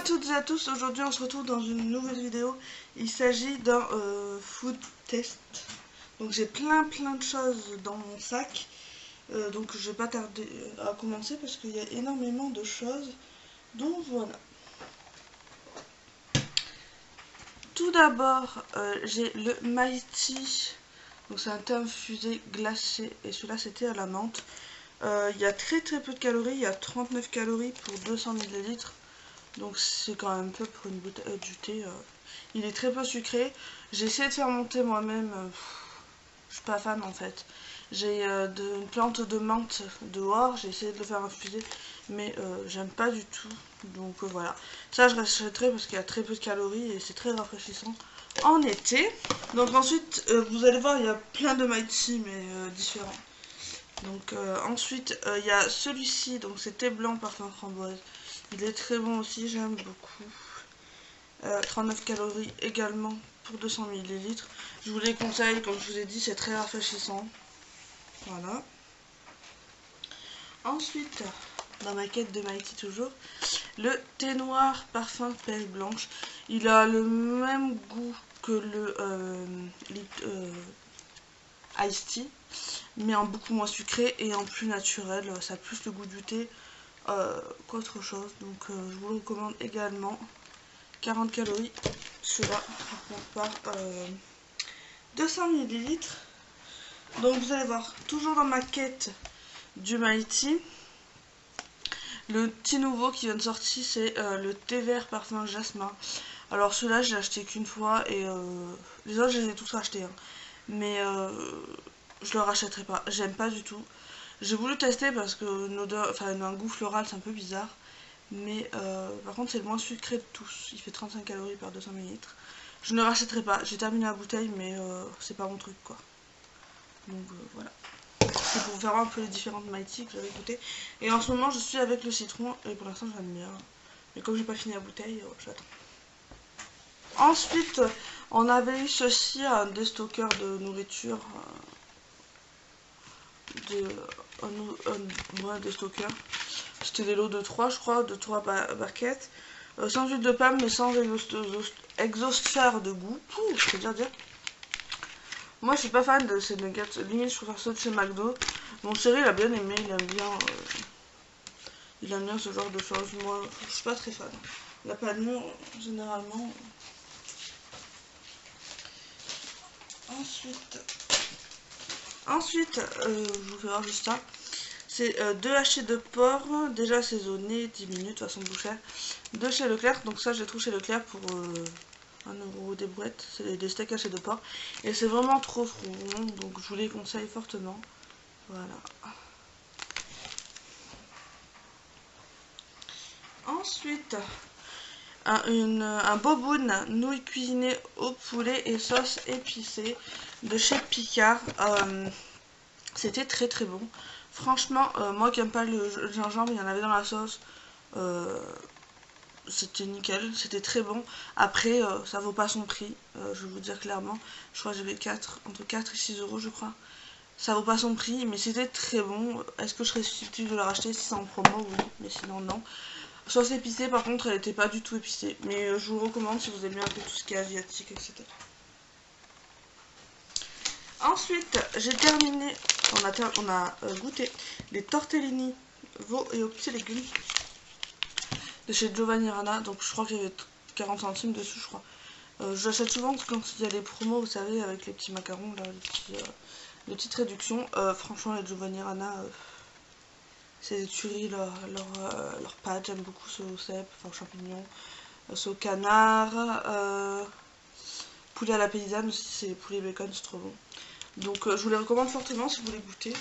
toutes et à tous, aujourd'hui on se retrouve dans une nouvelle vidéo. Il s'agit d'un food test. Donc j'ai plein de choses dans mon sac. Donc je vais pas tarder à commencer parce qu'il y a énormément de choses. Donc voilà. Tout d'abord j'ai le Mighty. Donc c'est un thé infusé glacé et celui-là c'était à la menthe. Il y a très peu de calories, il y a 39 calories pour 200 ml. Donc c'est quand même peu pour une bouteille du thé. Il est très peu sucré. J'ai essayé de faire monter moi-même. Je suis pas fan en fait. J'ai une plante de menthe dehors. J'ai essayé de le faire infuser. Mais j'aime pas du tout. Donc voilà. Ça je rachèterai parce qu'il y a très peu de calories. Et c'est très rafraîchissant en été. Donc ensuite vous allez voir il y a plein de Mighty mais différents. Donc ensuite il y a celui-ci. Donc c'est thé blanc parfum framboise. Il est très bon aussi, j'aime beaucoup. 39 calories également pour 200 ml. Je vous les conseille, comme je vous ai dit, c'est très rafraîchissant. Voilà. Ensuite, dans ma quête de Mighty toujours, le thé noir parfum pelle blanche. Il a le même goût que le Iced Tea, mais en beaucoup moins sucré et en plus naturel. Ça a plus le goût du thé qu'autre chose, donc je vous le recommande également. 40 calories celui-là par 200 ml. Donc vous allez voir, toujours dans ma quête du Mighty, le petit nouveau qui vient de sortir, c'est le thé vert parfum jasmin. Alors celui-là je l'ai acheté qu'une fois et les autres je les ai tous rachetés hein. Mais je le rachèterai pas, j'aime pas du tout. J'ai voulu tester parce que une odeur, enfin un goût floral c'est un peu bizarre. Mais par contre c'est le moins sucré de tous. Il fait 35 calories par 200 ml. Je ne rachèterai pas. J'ai terminé la bouteille mais c'est pas mon truc quoi. Donc voilà. C'est pour faire un peu les différentes Mighty que j'avais goûté. Et en ce moment je suis avec le citron et pour l'instant j'aime bien. Mais comme j'ai pas fini la bouteille, j'attends. Ensuite on avait eu ceci, un déstockeur de nourriture. Un déstockeur. C'était des lots de 3 je crois, de 3 barquettes. Sans huile de palme mais sans exhausteur de goût. Je peux dire. Moi je suis pas fan de ces nuggets, limite je préfère ceux de chez McDo. Mon chéri il a bien aimé, il aime bien ce genre de choses. Moi je suis pas très fan. La panure généralement. Ensuite je vous fais voir juste ça. C'est 2 hachés de porc, déjà assaisonnés, 10 minutes, de façon bouchère. De chez Leclerc, donc ça je les trouve chez Leclerc pour 1€ des brouettes. C'est des steaks hachés de porc. Et c'est vraiment trop bon, donc je vous les conseille fortement. Voilà. Ensuite, un boboon nouilles cuisinées au poulet et sauce épicée de chez Picard. C'était très bon. Franchement, moi qui aime pas le gingembre, il y en avait dans la sauce. C'était nickel, c'était très bon. Après, ça vaut pas son prix, je vais vous dire clairement. Je crois que j'avais entre 4 et 6€ je crois. Ça vaut pas son prix, mais c'était très bon. Est-ce que je serais susceptible de la racheter si c'est en promo? Oui, mais sinon non. Sauce épicée, par contre, elle était pas du tout épicée. Mais je vous le recommande si vous aimez un peu tout ce qui est asiatique, etc. Ensuite, j'ai terminé. On a goûté les tortellini veau et aux petits légumes de chez Giovanni Rana. Donc je crois qu'il y avait 40 centimes dessus, je crois. J'achète souvent quand il y a des promos, vous savez, avec les petits macarons, là, les petites réductions. Franchement, les Giovanni Rana, c'est des tueries, leur pâte. J'aime beaucoup ceux au cèpe, enfin aux champignons, ceux au canard. Poulet à la paysanne aussi, c'est poulet bacon, c'est trop bon. Donc je vous les recommande fortement si vous voulez goûter.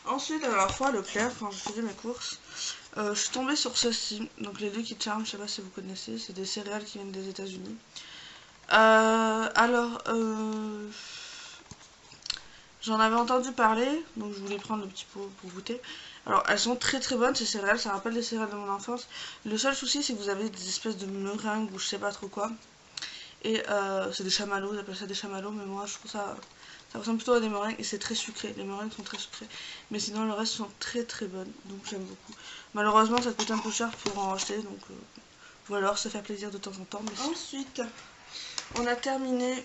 Ensuite, à la fois Leclerc, quand je faisais mes courses, je suis tombée sur ceci. Donc les Lucky Charms, je sais pas si vous connaissez, c'est des céréales qui viennent des États-Unis. J'en avais entendu parler, donc je voulais prendre le petit pot pour goûter. Alors elles sont très bonnes ces céréales, ça rappelle les céréales de mon enfance. Le seul souci c'est que vous avez des espèces de meringues ou je sais pas trop quoi. Et c'est des chamallows, ils appellent ça des chamallows, mais moi je trouve ça ressemble plutôt à des meringues et c'est très sucré. Les meringues sont très sucrées, mais sinon le reste sont très très bonnes, donc j'aime beaucoup. Malheureusement ça coûte un peu cher pour en acheter, donc ou alors se faire plaisir de temps en temps. Mais ensuite on a terminé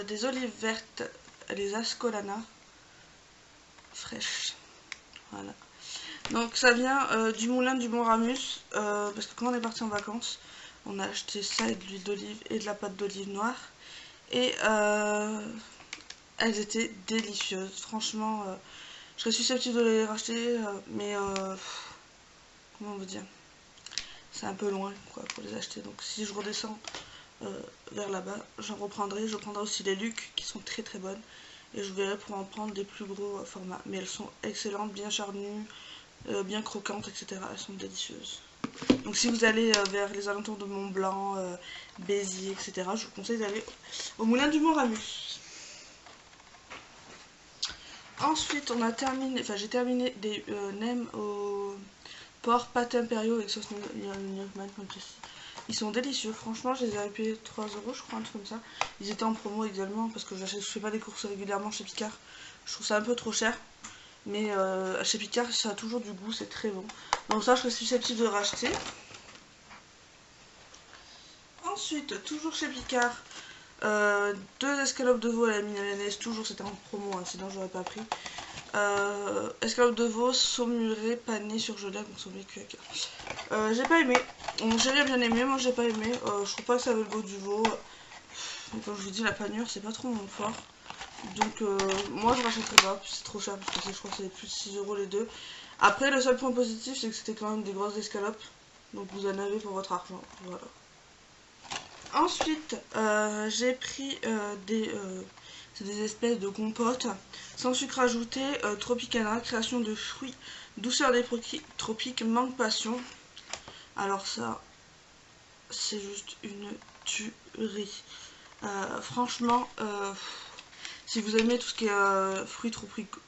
des olives vertes, les Ascolana fraîches, voilà. Donc ça vient du moulin du Mont Ramus, parce que quand on est parti en vacances, on a acheté ça et de l'huile d'olive et de la pâte d'olive noire. Et elles étaient délicieuses. Franchement, je serais susceptible de les racheter, mais comment vous dire, c'est un peu loin quoi, pour les acheter. Donc si je redescends vers là-bas, j'en reprendrai. Je prendrai aussi les Luc qui sont très très bonnes. Et je verrai pour en prendre des plus gros formats. Mais elles sont excellentes, bien charnues, bien croquantes, etc. Elles sont délicieuses. Donc si vous allez vers les alentours de Mont Blanc, Béziers, etc., je vous conseille d'aller au moulin du Mont Ramus. Ensuite, on a terminé, enfin j'ai terminé des nems au porc pâte impériaux avec sauce Newman comme ceci. Ils sont délicieux, franchement, je les avais payés 3 € je crois, un truc comme ça. Ils étaient en promo également parce que je fais pas des courses régulièrement chez Picard. Je trouve ça un peu trop cher. Mais chez Picard, ça a toujours du goût, c'est très bon. Donc ça, je serais susceptible de racheter. Ensuite, toujours chez Picard, 2 escalopes de veau à la mayonnaise, toujours c'était en promo, hein, sinon j'aurais pas pris. Escalopes de veau saumurées panées surgelées à consommer cuec. J'ai pas aimé, j'ai bien aimé, moi j'ai pas aimé, je trouve pas que ça avait le goût du veau. Comme je vous dis, la panure c'est pas trop mon fort. Donc moi je rachèterai pas, c'est trop cher parce que je crois que c'est plus de 6 € les deux. Après le seul point positif c'est que c'était quand même des grosses escalopes. Donc vous en avez pour votre argent, voilà. Ensuite j'ai pris c'est des espèces de compotes sans sucre ajouté, Tropicana, création de fruits, douceur des tropiques, mangue passion. Alors ça c'est juste une tuerie. Franchement si vous aimez tout ce qui est fruits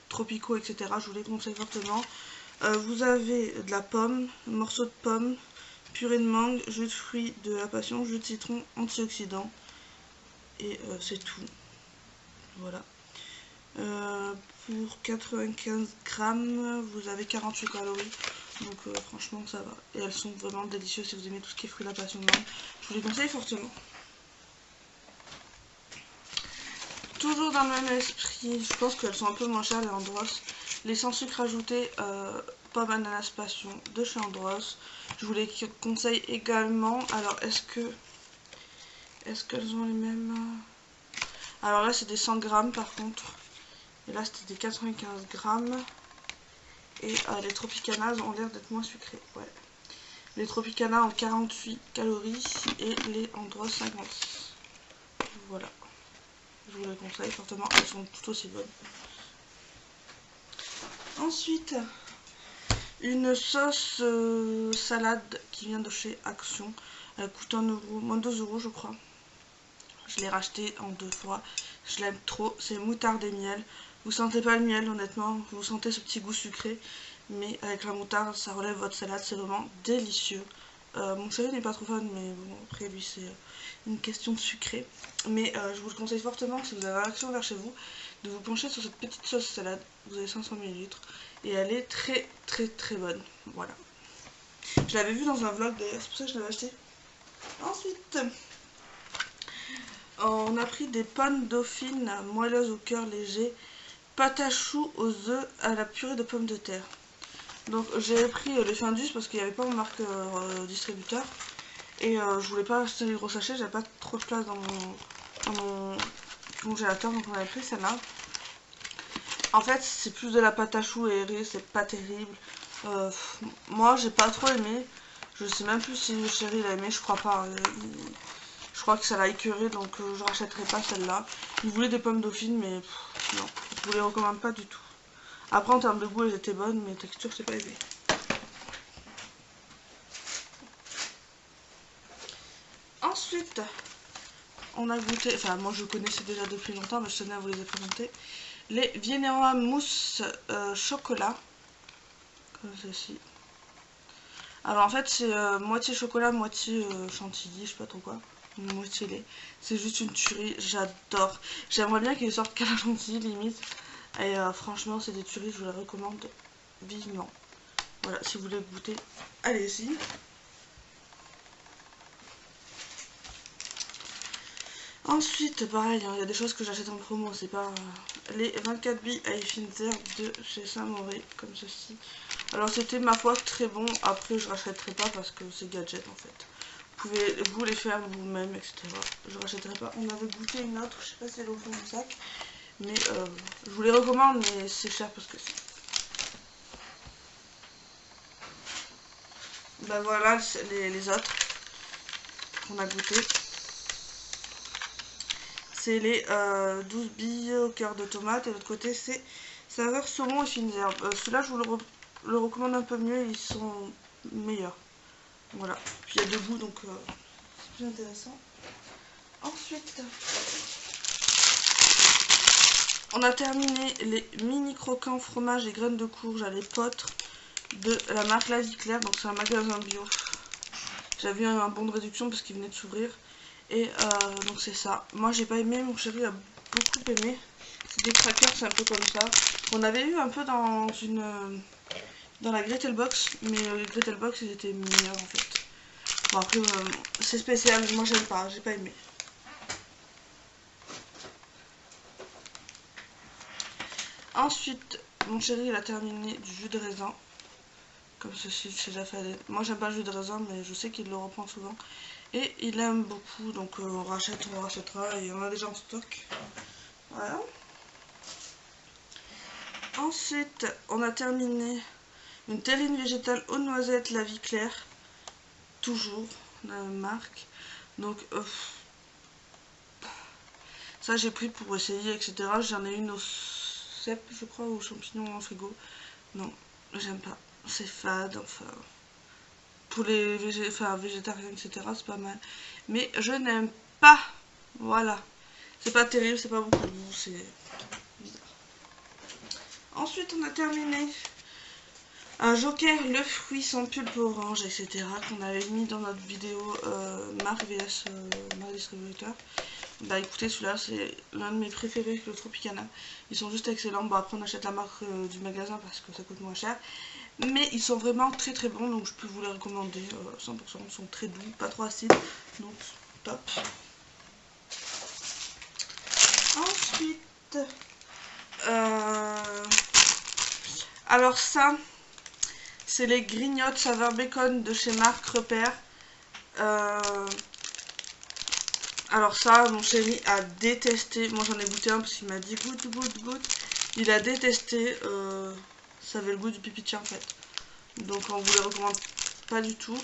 tropicaux, etc., je vous les conseille fortement. Vous avez de la pomme, morceaux de pomme, purée de mangue, jus de fruits de la passion, jus de citron, antioxydants. Et c'est tout. Voilà. Pour 95 grammes, vous avez 48 calories. Donc franchement, ça va. Et elles sont vraiment délicieuses si vous aimez tout ce qui est fruits de la passion de mangue. Je vous les conseille fortement. Toujours dans le même esprit, je pense qu'elles sont un peu moins chères les Andros. Les sans sucre ajouté, pomme ananas passion de chez Andros. Je vous les conseille également. Alors est-ce qu'elles ont les mêmes? Alors là c'est des 100 grammes par contre. Et là c'était des 95 grammes. Et les Tropicanas ont l'air d'être moins sucrés. Ouais. Les Tropicana ont 48 calories et les Andros 56. Voilà. Je vous les conseille fortement, elles sont tout aussi bonnes. Ensuite, une sauce salade qui vient de chez Action. Elle coûte 1 €, moins 2 € je crois. Je l'ai racheté en 2 fois. Je l'aime trop. C'est moutarde et miel. Vous sentez pas le miel honnêtement. Vous sentez ce petit goût sucré. Mais avec la moutarde, ça relève votre salade. C'est vraiment délicieux. Mon chéri n'est pas trop fan, mais bon, après lui c'est une question de sucré. Mais je vous le conseille fortement si vous avez un Action vers chez vous, de vous pencher sur cette petite sauce salade. Vous avez 500 ml et elle est très très très bonne. Voilà. Je l'avais vu dans un vlog d'ailleurs, c'est pour ça que je l'avais acheté. Ensuite, on a pris des pommes dauphines moelleuses au cœur léger, pâte à choux aux œufs à la purée de pommes de terre. Donc j'ai pris les Findus parce qu'il n'y avait pas en marque distributeur. Et je voulais pas acheter les gros sachets, j'avais pas trop de place dans mon congélateur, donc on avait pris celle-là. En fait c'est plus de la pâte à choux et riz, c'est pas terrible. Moi j'ai pas trop aimé. Je sais même plus si le chéri l'a aimé, je crois pas. Je crois que ça l'a écœuré, donc je rachèterai pas celle-là. Il voulait des pommes dauphines, mais non, je vous les recommande pas du tout. Après en termes de goût elles étaient bonnes, mais texture c'est pas aimé. Ensuite, on a goûté, enfin moi je connaissais déjà depuis longtemps, mais je tenais à vous les présenter. Les Viennois mousse chocolat, comme ceci. Alors en fait c'est moitié chocolat, moitié chantilly, je sais pas trop quoi. moitié. C'est juste une tuerie, j'adore. J'aimerais bien qu'ils sortent qu'à la gentille limite. Et franchement, c'est des tueries, je vous les recommande vivement. Voilà, si vous voulez goûter, allez-y. Ensuite, pareil, il y a des choses que j'achète en promo, c'est pas les 24 billes à Finzer de chez Saint-Mauré, comme ceci. Alors c'était ma foi très bon, après je rachèterai pas parce que c'est gadget en fait. Vous pouvez vous les faire vous-même, etc. Je rachèterai pas. On avait goûté une autre, je sais pas si elle est au fond du sac, mais je vous les recommande, mais c'est cher parce que c'est. Bah voilà les autres qu'on a goûté. C'est les 12 billes au cœur de tomate et l'autre côté c'est saveur saumon et fines herbes. Celui-là je vous le recommande un peu mieux, ils sont meilleurs. Voilà, puis il y a deux goûts donc c'est plus intéressant. Ensuite, on a terminé les mini croquants fromage et graines de courge à l'épeautre de la marque La Vie Claire, donc c'est un magasin bio. J'avais eu un bon de réduction parce qu'il venait de s'ouvrir. Et donc c'est ça. Moi j'ai pas aimé, mon chéri a beaucoup aimé. C'est des crackers, c'est un peu comme ça. On avait eu un peu dans dans la Gretel Box, mais les Gretel Box ils étaient meilleurs en fait. Bon après c'est spécial, moi j'aime pas, j'ai pas aimé. Ensuite, mon chéri il a terminé du jus de raisin. Comme ceci chez Jaffalet. Moi j'aime pas le jus de raisin, mais je sais qu'il le reprend souvent. Et il aime beaucoup, donc on rachètera et on a déjà en stock. Voilà. Ensuite, on a terminé une terrine végétale aux noisettes La Vie Claire. Toujours, la même marque. Donc, ça j'ai pris pour essayer, etc. J'en ai une au cèpe, je crois, aux champignons en frigo. Non, j'aime pas. C'est fade, enfin. Pour les végétariens, etc. c'est pas mal. Mais je n'aime pas. Voilà. C'est pas terrible, c'est pas beaucoup de goût, c'est bizarre. Ensuite, on a terminé un Joker, le fruit sans pulpe orange, etc. qu'on avait mis dans notre vidéo marque vs marque distributeur. Bah écoutez, celui-là, c'est l'un de mes préférés avec le Tropicana. Ils sont juste excellents. Bon, après, on achète la marque du magasin parce que ça coûte moins cher. Mais ils sont vraiment très très bons, donc je peux vous les recommander 100%. Ils sont très doux, pas trop acides, donc top. Ensuite, alors ça, c'est les grignottes saveur bacon de chez Marc Repère. Alors ça, mon chéri a détesté. Moi j'en ai goûté un parce qu'il m'a dit goûte. Il a détesté. Ça avait le goût du pipi de chien en fait. Donc on vous les recommande pas du tout.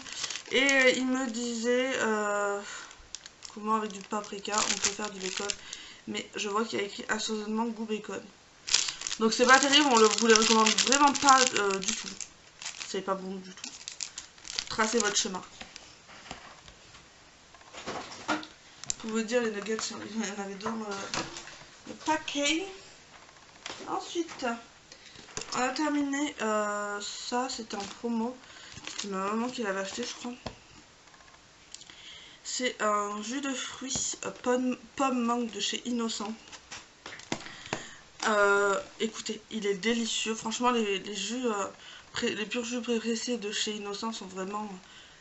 Et il me disait comment avec du paprika on peut faire du bacon. Mais je vois qu'il y a écrit assaisonnement goût bacon. Donc c'est pas terrible, vous les recommande vraiment pas du tout. C'est pas bon du tout. Tracez votre chemin. Pour vous dire, les nuggets, il y en avait deux dans le paquet. Ensuite, on a terminé ça, c'était en promo. C'est ma maman qui l'avait acheté, je crois. C'est un jus de fruits pomme mangue de chez Innocent. Écoutez, il est délicieux. Franchement, les jus, les purs jus pressés de chez Innocent sont vraiment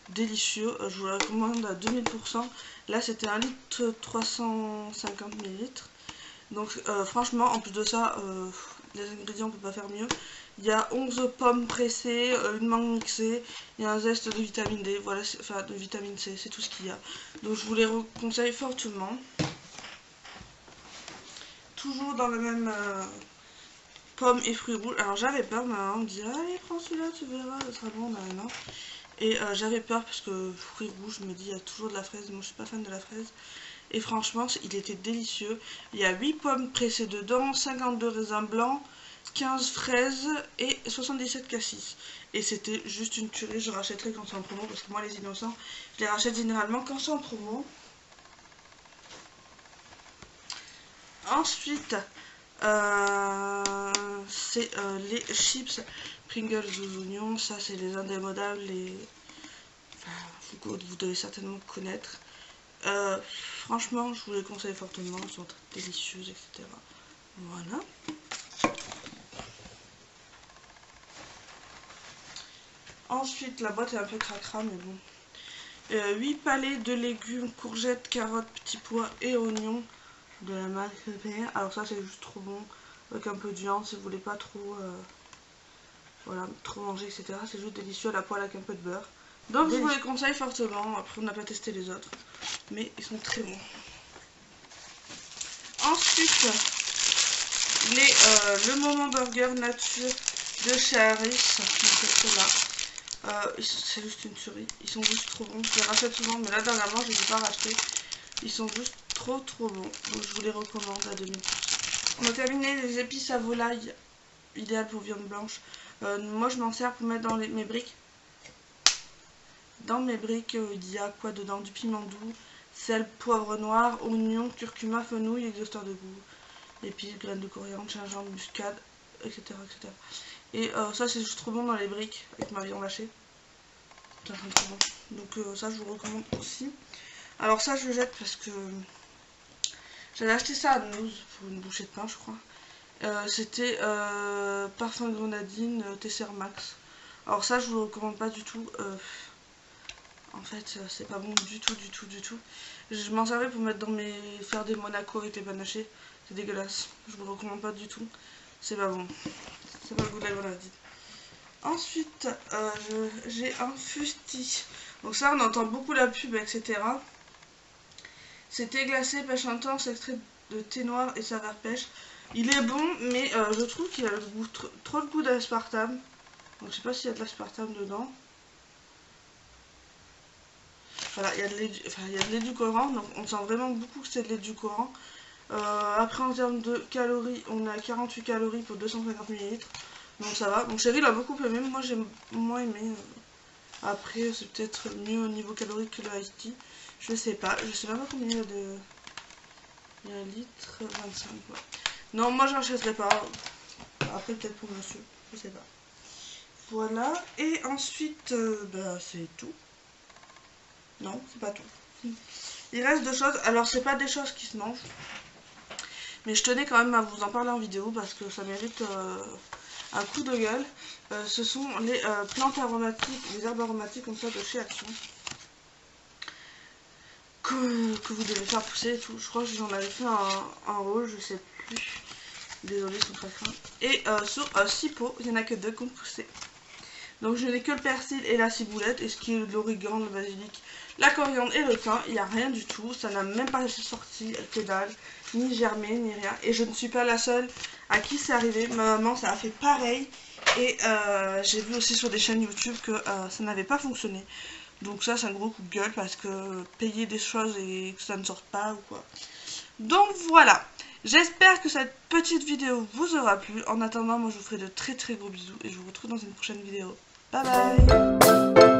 délicieux. Je vous le recommande à 2000%. Là, c'était 1 litre 350 ml. Donc, franchement, en plus de ça, les ingrédients, on peut pas faire mieux. Il y a 11 pommes pressées, une mangue mixée, il y a un zeste de vitamine D, voilà, enfin de vitamine C, c'est tout ce qu'il y a. Donc, je vous les conseille fortement. Toujours dans le même pommes et fruits rouges. Alors j'avais peur, ma maman me dit allez prends celui-là, tu verras, ça sera bon, non. Et j'avais peur parce que fruits rouges, je me dis il y a toujours de la fraise, moi je suis pas fan de la fraise. Et franchement il était délicieux. Il y a 8 pommes pressées dedans, 52 raisins blancs, 15 fraises et 77 cassis. Et c'était juste une tuerie, je rachèterai quand c'est en promo parce que moi les innocents, je les rachète généralement quand c'est en promo. Ensuite, c'est les chips Pringles aux oignons. Ça, c'est les indémodables. Enfin, vous devez certainement connaître. Franchement, je vous les conseille fortement, elles sont très délicieuses, etc. Voilà. Ensuite, la boîte est un peu cracra, mais bon. 8 palets de légumes, courgettes, carottes, petits pois et oignons de la marque PR. Alors ça, c'est juste trop bon, avec un peu de viande, si vous voulez pas trop, voilà, trop manger, etc. C'est juste délicieux à la poêle avec un peu de beurre. Donc je vous les conseille fortement. Après, on n'a pas testé les autres, mais ils sont très bons. Ensuite, le moment burger nature de chez Harris. Donc là, c'est juste une tuerie. Ils sont juste trop bons. Je les rachète souvent, mais là dernièrement, je les ai pas rachetés. Ils sont juste trop bons. Donc je vous les recommande à 2000%. On a terminé les épices à volaille, idéal pour viande blanche. Moi, je m'en sers pour mettre dans mes briques. Dans mes briques, il y a quoi dedans? Du piment doux, sel, poivre noir, oignon, curcuma, fenouil, exhausteur de goût, épices, graines de coriandre, gingembre, muscade, etc. etc. Et ça, c'est juste trop bon dans les briques avec ma viande hachée. Ça, c'est trop bon. Donc ça, je vous recommande aussi. Alors ça, je le jette parce que j'avais acheté ça à News pour une bouchée de pain, je crois. C'était parfum grenadine Tesser Max. Alors ça, je vous le recommande pas du tout. En fait, c'est pas bon du tout. Je m'en servais pour mettre dans faire des Monaco avec les panachés. C'est dégueulasse. Je vous le recommande pas du tout. C'est pas bon. C'est pas le goût de la grenadine. Ensuite, j'ai un fusti. Donc ça, on entend beaucoup la pub, etc. C'est thé glacé, pêche intense, extrait de thé noir et saveur pêche. Il est bon, mais je trouve qu'il a le goût, trop le goût d'aspartame. Donc je sais pas s'il y a de l'aspartame dedans. Voilà, il y a de l'édulcorant, donc on sent vraiment beaucoup que c'est de l'édulcorant. Après, en termes de calories, on a 48 calories pour 250 ml. Donc ça va. Donc chéri l'a beaucoup aimé, moi j'ai moins aimé. Après, c'est peut-être mieux au niveau calorique que le Ice Tea. Je sais pas même pas combien il y a de... Il y a 1 litre 25 quoi. Non, moi j'achèterai pas. Après, peut-être pour monsieur, je sais pas. Voilà, et ensuite, bah, c'est tout. Non, c'est pas tout. Il reste 2 choses. Alors, c'est pas des choses qui se mangent. Mais je tenais quand même à vous en parler en vidéo parce que ça mérite un coup de gueule. Ce sont les plantes aromatiques, les herbes aromatiques comme ça de chez Action. Que vous devez faire pousser et tout. Je crois que j'en avais fait un rôle, je sais plus. Désolée, ils sont très fins. Et sur 6 pots, il n'y en a que 2 qui ont poussé. Donc je n'ai que le persil et la ciboulette, et ce qui est l'origan, le basilic, la coriandre et le thym, il n'y a rien du tout, ça n'a même pas sorti que dalle, ni germé, ni rien. Et je ne suis pas la seule à qui c'est arrivé, ma maman ça a fait pareil, et j'ai vu aussi sur des chaînes YouTube que ça n'avait pas fonctionné. Donc ça c'est un gros coup de gueule parce que payer des choses et que ça ne sorte pas ou quoi. Donc voilà. J'espère que cette petite vidéo vous aura plu. En attendant, moi je vous ferai de très gros bisous et je vous retrouve dans une prochaine vidéo. Bye bye.